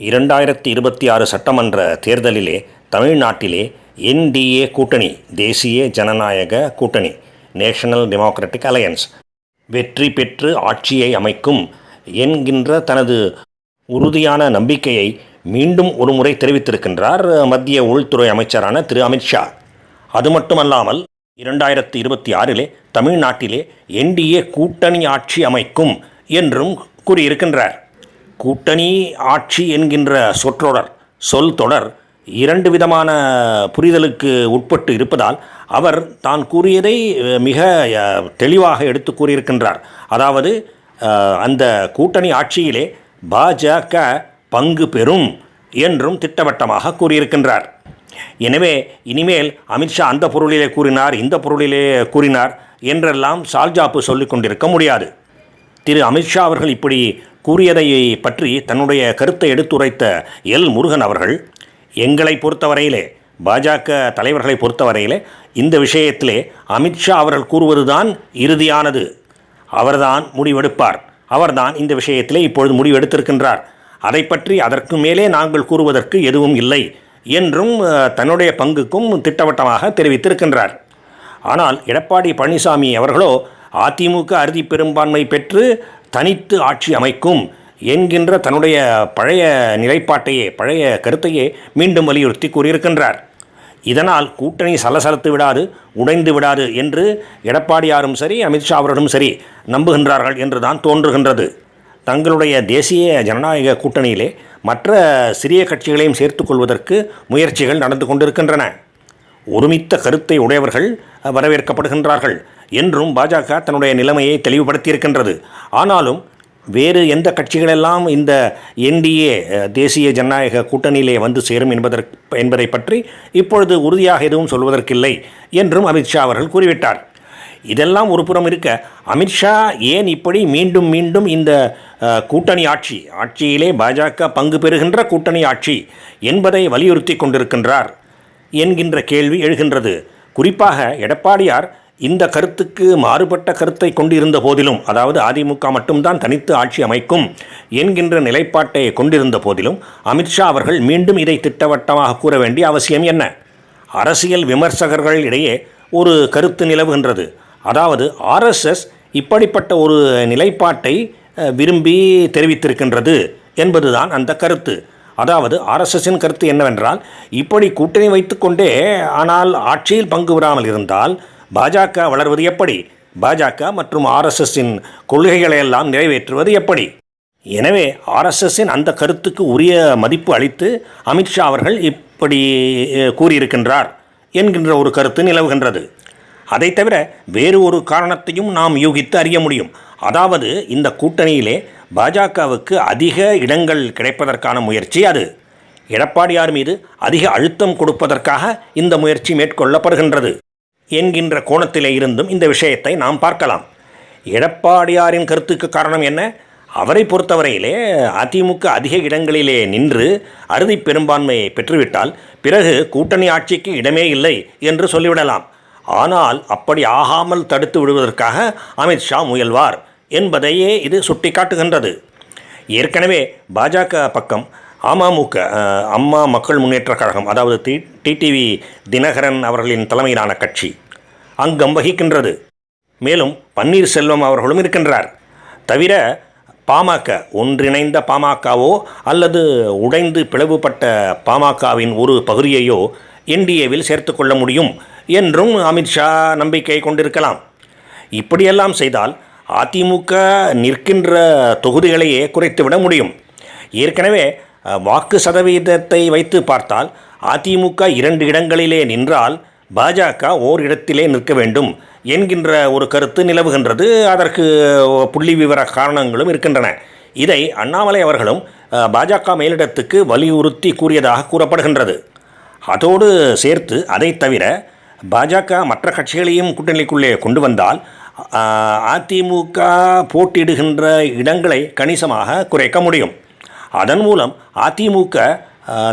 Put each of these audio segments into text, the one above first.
2026 சட்டமன்ற தேர்தலிலே தமிழ்நாட்டிலே என்டிஏ கூட்டணி, தேசிய ஜனநாயக கூட்டணி, நேஷனல் டெமோக்ராட்டிக் அலையன்ஸ் வெற்றி பெற்று ஆட்சியை அமைக்கும் என்கின்ற தனது உறுதியான நம்பிக்கையை மீண்டும் ஒருமுறை தெரிவித்திருக்கின்றார் மத்திய உள்துறை அமைச்சரான திரு அமித்ஷா. அது மட்டுமல்லாமல் 2026 தமிழ்நாட்டிலே என்டிஏ கூட்டணி ஆட்சி அமைக்கும் என்றும் கூறியிருக்கின்றார். கூட்டணி ஆட்சி என்கின்ற சொல் தொடர் இரண்டு விதமான புரிதலுக்கு உட்பட்டு இருப்பதால் அவர் தான் கூறியதை மிக தெளிவாக எடுத்து கூறியிருக்கின்றார். அதாவது அந்த கூட்டணி ஆட்சியிலே பாஜக பங்கு பெறும் என்றும் திட்டவட்டமாக கூறியிருக்கின்றார். எனவே இனிமேல் அமித்ஷா அந்த பொருளிலே கூறினார், இந்த பொருளிலே கூறினார் என்றெல்லாம் சால்ஜாப்பு சொல்லிக் கொண்டிருக்க முடியாது. திரு அமித்ஷா அவர்கள் இப்படி கூறியதை பற்றி தன்னுடைய கருத்தை எடுத்துரைத்த எல் முருகன் அவர்கள், எங்களை பொறுத்தவரையிலே, பாஜக தலைவர்களை பொறுத்தவரையிலே இந்த விஷயத்திலே அமித்ஷா அவர்கள் கூறுவதுதான் இறுதியானது. அவர்தான் முடிவெடுப்பார். அவர்தான் இந்த விஷயத்திலே இப்பொழுது முடிவெடுத்திருக்கின்றார். அதை பற்றி அதற்கு மேலே நாங்கள் கூறுவதற்கு எதுவும் இல்லை என்றும் தன்னுடைய பங்குக்கும் திட்டவட்டமாக தெரிவித்திருக்கின்றார். ஆனால் எடப்பாடி பழனிசாமி அவர்களோ அதிமுக அறுதி பெரும்பான்மை பெற்று தனித்து ஆட்சி அமைக்கும் என்கின்ற தன்னுடைய பழைய நிலைப்பாட்டையே, பழைய கருத்தையே மீண்டும் வலியுறுத்தி கூறியிருக்கின்றார். இதனால் கூட்டணி சலசலத்து விடாது, உடைந்து விடாது என்று எடப்பாடியாரும் சரி, அமித்ஷா அவர்களும் சரி நம்புகின்றார்கள் என்றுதான் தோன்றுகின்றது. தங்களுடைய தேசிய ஜனநாயக கூட்டணியிலே மற்ற சிறிய கட்சிகளையும் சேர்த்து கொள்வதற்கு முயற்சிகள் நடந்து கொண்டிருக்கின்றன. ஒருமித்த கருத்தை உடையவர்கள் வரவேற்கப்படுகின்றார்கள் என்றும் பாஜக தன்னுடைய நிலைமையை தெளிவுபடுத்தியிருக்கின்றது. ஆனாலும் வேறு எந்த கட்சிகளெல்லாம் இந்த என்டிஏ தேசிய ஜனநாயக கூட்டணியிலே வந்து சேரும் என்பதை பற்றி இப்பொழுது உறுதியாக எதுவும் சொல்வதற்கில்லை என்றும் அமித்ஷா அவர்கள் கூறிவிட்டார். இதெல்லாம் ஒரு புறம் இருக்க, அமித்ஷா ஏன் இப்படி மீண்டும் மீண்டும் இந்த கூட்டணி ஆட்சியிலே பாஜக பங்கு பெறுகின்ற கூட்டணி ஆட்சி என்பதை வலியுறுத்தி கொண்டிருக்கின்றார் என்கின்ற கேள்வி எழுகின்றது. குறிப்பாக எடப்பாடியார் இந்த கருத்துக்கு மாறுபட்ட கருத்தை கொண்டிருந்த போதிலும், அதாவது அதிமுக மட்டும்தான் தனித்து ஆட்சி அமைக்கும் என்கின்ற நிலைப்பாட்டை கொண்டிருந்த போதிலும், அமித்ஷா அவர்கள் மீண்டும் இதை திட்டவட்டமாக கூற வேண்டிய அவசியம் என்ன? அரசியல் விமர்சகர்கள் இடையே ஒரு கருத்து நிலவுகின்றது. அதாவது ஆர்எஸ்எஸ் இப்படிப்பட்ட ஒரு நிலைப்பாட்டை விரும்பி தெரிவித்திருக்கின்றது என்பதுதான் அந்த கருத்து. அதாவது ஆர்எஸ்எஸ்ஸின் கருத்து என்னவென்றால், இப்படி கூட்டணி வைத்துக்கொண்டே ஆனால் ஆட்சியில் பங்கு பெறாமல் இருந்தால் பாஜக வளர்வது எப்படி? பாஜக மற்றும் ஆர்எஸ்எஸ்ஸின் கொள்கைகளை எல்லாம் நிறைவேற்றுவது எப்படி? எனவே ஆர்எஸ்எஸ்ஸின் அந்த கருத்துக்கு உரிய மதிப்பு அளித்து அமித்ஷா அவர்கள் இப்படி கூறியிருக்கின்றார் என்கின்ற ஒரு கருத்து நிலவுகின்றது. அதை தவிர வேறு ஒரு காரணத்தையும் நாம் யூகித்து அறிய முடியும். அதாவது இந்த கூட்டணியிலே பாஜகவுக்கு அதிக இடங்கள் கிடைப்பதற்கான முயற்சி அது. எடப்பாடியார் மீது அதிக அழுத்தம் கொடுப்பதற்காக இந்த முயற்சி மேற்கொள்ளப்படுகின்றது என்கின்ற கோணத்திலே இருந்தும் இந்த விஷயத்தை நாம் பார்க்கலாம். எடப்பாடியாரின் கருத்துக்கு காரணம் என்ன? அவரை பொறுத்தவரையிலே அதிமுக அதிக இடங்களிலே நின்று அறுதி பெரும்பான்மையை பெற்றுவிட்டால் பிறகு கூட்டணி ஆட்சிக்கு இடமே இல்லை என்று சொல்லிவிடலாம். ஆனால் அப்படி ஆகாமல் தடுத்து விடுவதற்காக அமித்ஷா முயல்வார் என்பதையே இது சுட்டி காட்டுகின்றது. ஏற்கனவே பாஜக பக்கம் அமமுக, அம்மா மக்கள் முன்னேற்ற கழகம், அதாவது டிடிவி தினகரன் அவர்களின் தலைமையிலான கட்சி அங்கம் வகிக்கின்றது. மேலும் பன்னீர்செல்வம் அவர்களும் இருக்கின்றார். தவிர பாமக, ஒன்றிணைந்த பாமகவோ அல்லது உடைந்து பிளவுபட்ட பாமகவின் ஒரு பகுதியையோ என்டிஏவில் சேர்த்து கொள்ள முடியும் என்றும் அமித்ஷா நம்பிக்கை கொண்டிருக்கலாம். இப்படியெல்லாம் செய்தால் அதிமுக நிற்கின்ற தொகுதிகளையே குறைத்துவிட முடியும். ஏற்கனவே வாக்கு சதவீதத்தை வைத்து பார்த்தால் அதிமுக 2 இடங்களிலே நின்றால் பாஜக ஓரிடத்திலே நிற்க வேண்டும் என்கின்ற ஒரு கருத்து நிலவுகின்றது. அதற்கு புள்ளி விவர காரணங்களும் இருக்கின்றன. இதை அண்ணாமலை அவர்களும் பாஜக மேலிடத்துக்கு வலியுறுத்தி கூறியதாக கூறப்படுகின்றது. அதோடு சேர்த்து அதை தவிர பாஜக மற்ற கட்சிகளையும் கூட்டணிக்குள்ளே கொண்டு வந்தால் அதிமுக போட்டியிடுகின்ற இடங்களை கணிசமாக குறைக்க முடியும். அதன் மூலம் அதிமுக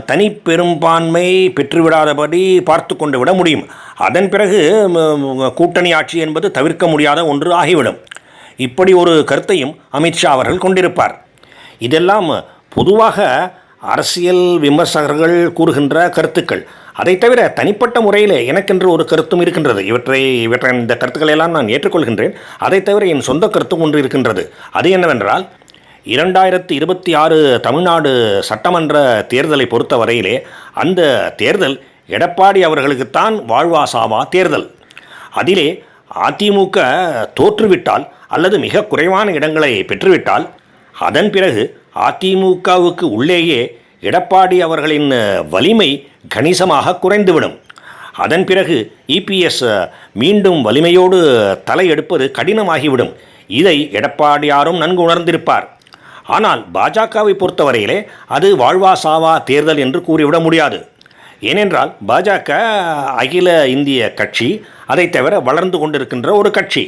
தனி பெரும்பான்மை பெற்றுவிடாதபடி பார்த்து கொண்டு விட முடியும். அதன் பிறகு கூட்டணி ஆட்சி என்பது தவிர்க்க முடியாத ஒன்று ஆகிவிடும். இப்படி ஒரு கருத்தையும் அமித்ஷா அவர்கள் கொண்டிருப்பார். இதெல்லாம் பொதுவாக அரசியல் விமர்சகர்கள் கூறுகின்ற கருத்துக்கள். அதை தவிர தனிப்பட்ட முறையில் எனக்கென்று ஒரு கருத்தும் இருக்கின்றது. இந்த கருத்துக்களை எல்லாம் நான் ஏற்றுக்கொள்கின்றேன். அதை தவிர என் சொந்த கருத்தும் ஒன்று இருக்கின்றது. அது என்னவென்றால், 2026 தமிழ்நாடு சட்டமன்ற தேர்தலை பொறுத்த வரையிலே அந்த தேர்தல் எடப்பாடி அவர்களுக்குத்தான் வாழ்வா சாவா தேர்தல். அதிலே அதிமுக தோற்றுவிட்டால் அல்லது மிக குறைவான இடங்களை பெற்றுவிட்டால் அதன் பிறகு அதிமுகவுக்கு உள்ளேயே எடப்பாடி அவர்களின் வலிமை கணிசமாக குறைந்துவிடும். அதன் பிறகு இபிஎஸ் மீண்டும் வலிமையோடு தலையெடுப்பது கடினமாகிவிடும். இதை எடப்பாடியாரும் நன்கு உணர்ந்திருப்பார். ஆனால் பாஜகவை பொறுத்தவரையிலே அது வாழ்வா சாவா தேர்தல் என்று கூறிவிட முடியாது. ஏனென்றால் பாஜக அகில இந்திய கட்சி, அதை தவிர வளர்ந்து கொண்டிருக்கின்ற ஒரு கட்சி.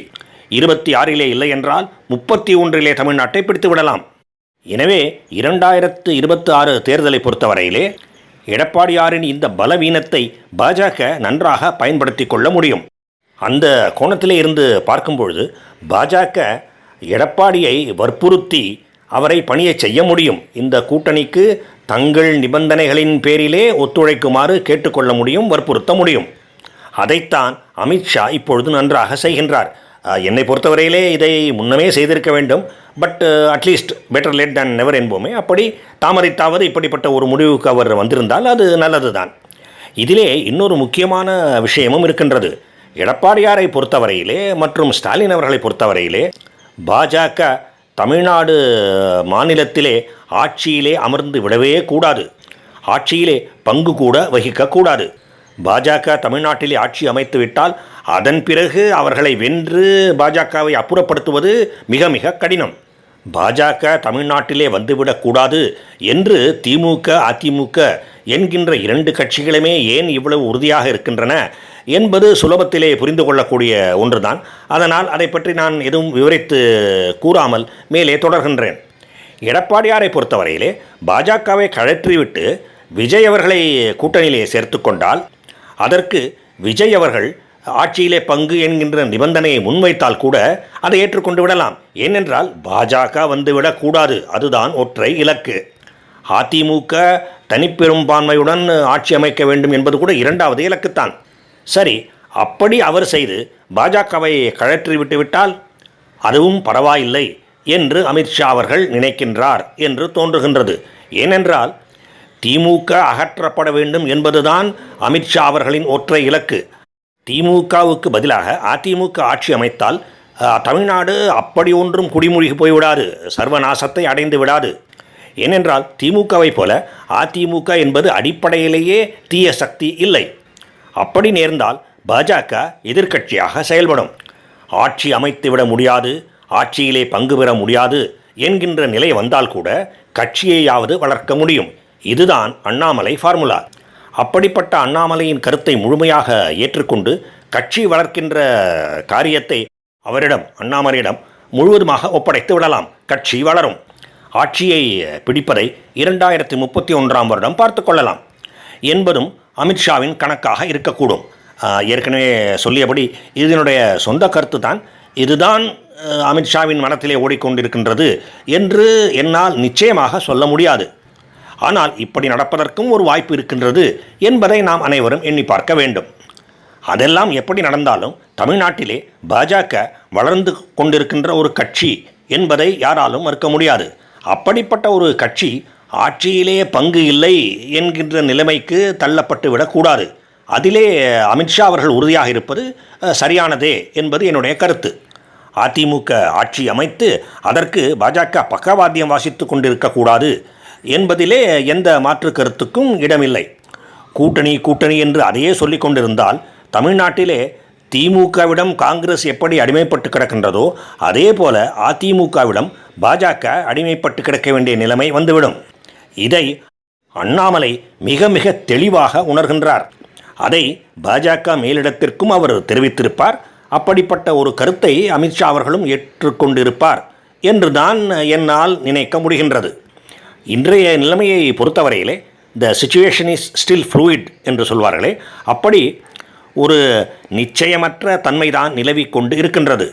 26 இல்லை என்றால் 31 தமிழ்நாட்டை பிடித்து விடலாம். எனவே 2026 தேர்தலை பொறுத்தவரையிலே எடப்பாடியாரின் இந்த பலவீனத்தை பாஜக நன்றாக பயன்படுத்தி கொள்ள முடியும். அந்த கோணத்திலே இருந்து பார்க்கும்பொழுது பாஜக எடப்பாடியை வற்புறுத்தி அவரை பணியை செய்ய முடியும். இந்த கூட்டணிக்கு தங்கள் நிபந்தனைகளின் பேரிலே ஒத்துழைக்குமாறு கேட்டுக்கொள்ள முடியும், வற்புறுத்த முடியும். அதைத்தான் அமித்ஷா இப்பொழுது நன்றாக செய்கின்றார். என்னை பொறுத்தவரையிலே இதை முன்னமே செய்திருக்க வேண்டும். But at least better late than never என்போமே, அப்படி தாமதித்தாவது இப்படிப்பட்ட ஒரு முடிவுக்கு அவர் வந்திருந்தால் அது நல்லது தான். இதிலே இன்னொரு முக்கியமான விஷயமும் இருக்கின்றது. எடப்பாடியாரை பொறுத்தவரையிலே மற்றும் ஸ்டாலின் அவர்களை பொறுத்தவரையிலே பாஜக தமிழ்நாடு மாநிலத்திலே ஆட்சியிலே அமர்ந்து விடவே கூடாது. ஆட்சியிலே பங்கு கூட வகிக்கக்கூடாது. பாஜக தமிழ்நாட்டிலே ஆட்சி அமைத்து விட்டால் அதன் பிறகு அவர்களை வென்று பாஜகவை அப்புறப்படுத்துவது மிக மிக கடினம். பாஜக தமிழ்நாட்டிலே வந்துவிடக்கூடாது என்று திமுக அதிமுக என்கின்ற 2 கட்சிகளுமே ஏன் இவ்வளவு உறுதியாக இருக்கின்றன என்பது சுலபத்திலே புரிந்து கொள்ளக்கூடிய ஒன்றுதான். அதனால் அதை பற்றி நான் எதுவும் விவரித்து கூறாமல் மேலே தொடர்கின்றேன். எடப்பாடியாரை பொறுத்தவரையிலே பாஜகவை கழற்றிவிட்டு விஜய் அவர்களை கூட்டணியிலே சேர்த்து கொண்டால் அதற்கு விஜய் அவர்கள் ஆட்சியிலே பங்கு என்கின்ற நிபந்தனையை முன்வைத்தால் கூட அதை ஏற்றுக்கொண்டு விடலாம். ஏனென்றால் பாஜக வந்துவிடக்கூடாது, அதுதான் ஒற்றை இலக்கு. அதிமுக தனிப்பெரும்பான்மையுடன் ஆட்சி அமைக்க வேண்டும் என்பது கூட 2வது இலக்குத்தான். சரி, அப்படி அவர் செய்து பாஜகவை கழற்றி விட்டுவிட்டால் அதுவும் பரவாயில்லை என்று அமித்ஷா அவர்கள் நினைக்கின்றார் என்று தோன்றுகின்றது. ஏனென்றால் திமுக அகற்றப்பட வேண்டும் என்பதுதான் அமித்ஷா அவர்களின் ஒற்றை இலக்கு. திமுகவுக்கு பதிலாக அதிமுக ஆட்சி அமைத்தால் தமிழ்நாடு அப்படி ஒன்றும் குடிமூழ்கி போய்விடாது, சர்வநாசத்தை அடைந்து விடாது. ஏனென்றால் திமுகவை போல அதிமுக என்பது அடிப்படையிலேயே தீய சக்தி இல்லை. அப்படி நேர்ந்தால் பாஜக எதிர்க்கட்சியாக செயல்படும். ஆட்சி அமைத்துவிட முடியாது, ஆட்சியிலே பங்கு பெற முடியாது என்கின்ற நிலை வந்தால் கூட கட்சியையாவது வளர்க்க முடியும். இதுதான் அண்ணாமலை ஃபார்முலா. அப்படிப்பட்ட அண்ணாமலையின் கருத்தை முழுமையாக ஏற்றுக்கொண்டு கட்சி வளர்க்கின்ற காரியத்தை அவரிடம், அண்ணாமலையிடம் முழுவதுமாக ஒப்படைத்து விடலாம். கட்சி வளரும். ஆட்சியை பிடிப்பதை 2031 வருடம் பார்த்து கொள்ளலாம் என்பதும் அமித்ஷாவின் கணக்காக இருக்கக்கூடும். ஏற்கனவே சொல்லியபடி இதனுடைய சொந்த கருத்து தான். இதுதான் அமித்ஷாவின் மனத்திலே ஓடிக்கொண்டிருக்கின்றது என்று என்னால் நிச்சயமாக சொல்ல முடியாது. ஆனால் இப்படி நடப்பதற்கும் ஒரு வாய்ப்பு இருக்கின்றது என்பதை நாம் அனைவரும் எண்ணி பார்க்க வேண்டும். அதெல்லாம் எப்படி நடந்தாலும் தமிழ்நாட்டிலே பாஜக வளர்ந்து கொண்டிருக்கின்ற ஒரு கட்சி என்பதை யாராலும் மறுக்க முடியாது. அப்படிப்பட்ட ஒரு கட்சி ஆட்சியிலே பங்கு இல்லை என்கின்ற நிலைமைக்கு தள்ளப்பட்டு விடக்கூடாது. அதிலே அமித்ஷா அவர்கள் உறுதியாக இருப்பது சரியானதே என்பது என்னுடைய கருத்து. அதிமுக ஆட்சி அமைத்து அதற்கு பாஜக பக்கவாத்தியம் வாசித்து கொண்டிருக்கக்கூடாது என்பதிலே எந்த மாற்று கருத்துக்கும் இடமில்லை. கூட்டணி என்று அதையே சொல்லிக் கொண்டிருந்தால் தமிழ்நாட்டிலே திமுகவிடம் காங்கிரஸ் எப்படி அடிமைப்பட்டு கிடக்கின்றதோ அதே போல அதிமுகவிடம் பாஜக அடிமைப்பட்டு கிடக்க வேண்டிய நிலைமை வந்துவிடும். இதை அண்ணாமலை மிக மிக தெளிவாக உணர்கின்றார். அதை பாஜக மேலிடத்திற்கும் அவர் தெரிவித்திருப்பார். அப்படிப்பட்ட ஒரு கருத்தை அமித்ஷா அவர்களும் ஏற்றுக்கொண்டிருப்பார் என்றுதான் என்னால் நினைக்க முடிகின்றது. இன்றைய நிலைமையை பொறுத்தவரையிலே the situation is still fluid என்று சொல்வார்களே, அப்படி ஒரு நிச்சயமற்ற தன்மைதான் நிலவி கொண்டு இருக்கின்றது.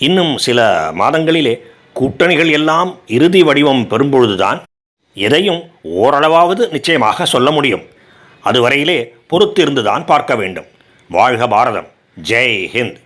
இன்னும் சில மாதங்களிலே கூட்டணிகள் எல்லாம் இறுதி வடிவம் பெறும்பொழுதுதான் எதையும் ஓரளவாவது நிச்சயமாக சொல்ல முடியும். அதுவரையிலே பொறுத்திருந்துதான் பார்க்க வேண்டும். வாழ்க பாரதம். ஜெய் ஹிந்த்.